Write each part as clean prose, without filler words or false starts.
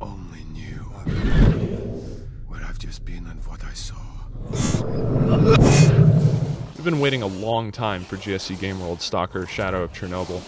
only knew where I've just been and what I saw. We've been waiting a long time for GSC Game World's Stalker Shadow of Chernobyl,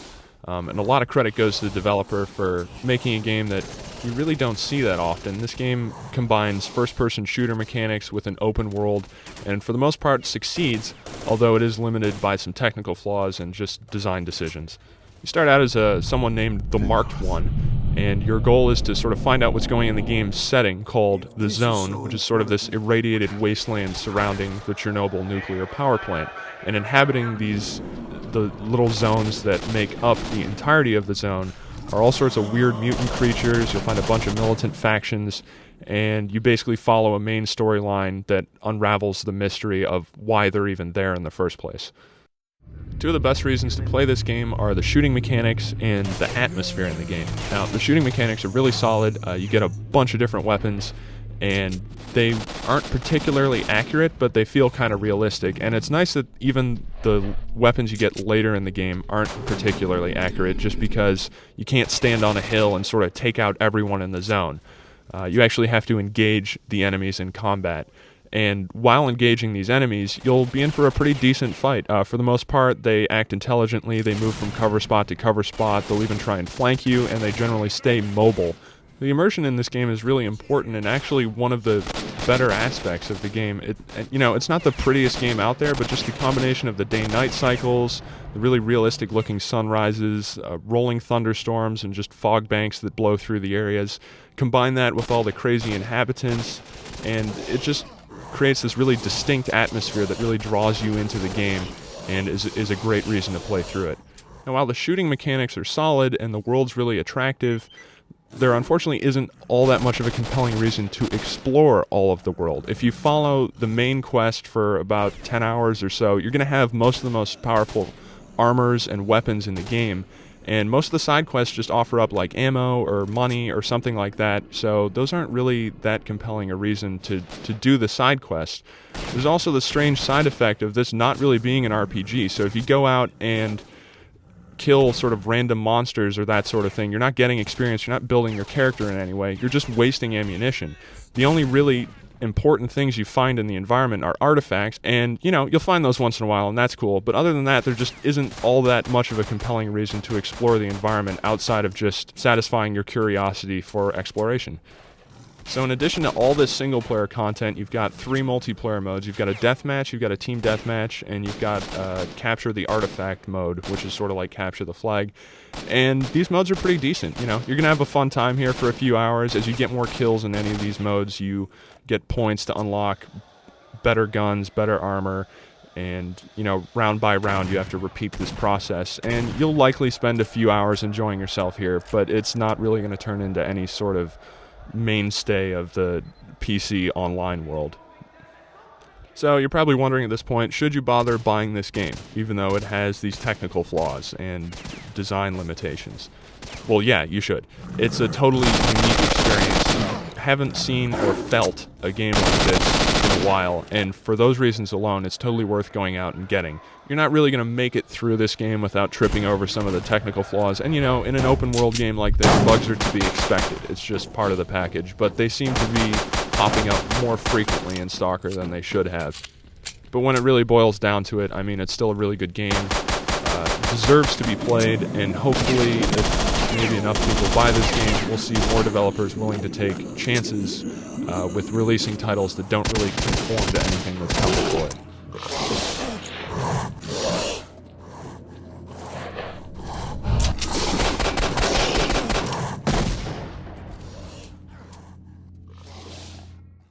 and a lot of credit goes to the developer for making a game that you really don't see that often. This game combines first-person shooter mechanics with an open world, and for the most part succeeds, although it is limited by some technical flaws and just design decisions. You start out as someone named the Marked One, and your goal is to sort of find out what's going on in the game's setting called the Zone, which is sort of this irradiated wasteland surrounding the Chernobyl nuclear power plant. And inhabiting the little zones that make up the entirety of the zone are all sorts of weird mutant creatures. You'll find a bunch of militant factions, and you basically follow a main storyline that unravels the mystery of why they're even there in the first place. Two of the best reasons to play this game are the shooting mechanics and the atmosphere in the game. Now, the shooting mechanics are really solid. You get a bunch of different weapons, and they aren't particularly accurate, but they feel kind of realistic. And it's nice that even the weapons you get later in the game aren't particularly accurate, just because you can't stand on a hill and sort of take out everyone in the zone. You actually have to engage the enemies in combat. And while engaging these enemies, you'll be in for a pretty decent fight. For the most part, they act intelligently, they move from cover spot to cover spot, they'll even try and flank you, and they generally stay mobile. The immersion in this game is really important, and actually one of the better aspects of the game. It's not the prettiest game out there, but just the combination of the day-night cycles, the really realistic-looking sunrises, rolling thunderstorms, and just fog banks that blow through the areas. Combine that with all the crazy inhabitants, and it just creates this really distinct atmosphere that really draws you into the game and is a great reason to play through it. Now, while the shooting mechanics are solid and the world's really attractive, there unfortunately isn't all that much of a compelling reason to explore all of the world. If you follow the main quest for about 10 hours or so, you're going to have most of the most powerful armors and weapons in the game, and most of the side quests just offer up like ammo or money or something like that, so those aren't really that compelling a reason to do the side quest. There's also the strange side effect of this not really being an RPG, so if you go out and kill sort of random monsters or that sort of thing, you're not getting experience, you're not building your character in any way, you're just wasting ammunition. The only really important things you find in the environment are artifacts, and you'll find those once in a while, and that's cool, but other than that, there just isn't all that much of a compelling reason to explore the environment outside of just satisfying your curiosity for exploration. So in addition to all this single-player content, you've got 3 multiplayer modes. You've got a deathmatch, you've got a team deathmatch, and you've got Capture the Artifact mode, which is sort of like Capture the Flag. And these modes are pretty decent. You're going to have a fun time here for a few hours. As you get more kills in any of these modes, you get points to unlock better guns, better armor, and round by round you have to repeat this process. And you'll likely spend a few hours enjoying yourself here, but it's not really going to turn into any sort of mainstay of the PC online world. So you're probably wondering at this point, should you bother buying this game, even though it has these technical flaws and design limitations? Well, yeah, you should. It's a totally unique experience. Haven't seen or felt a game like this in a while, and for those reasons alone, it's totally worth going out and getting. You're not really going to make it through this game without tripping over some of the technical flaws, and in an open world game like this, bugs are to be expected. It's just part of the package, but they seem to be popping up more frequently in Stalker than they should have. But when it really boils down to it, it's still a really good game. Deserves to be played, and hopefully, if maybe enough people buy this game, we'll see more developers willing to take chances with releasing titles that don't really conform to anything that's come before it.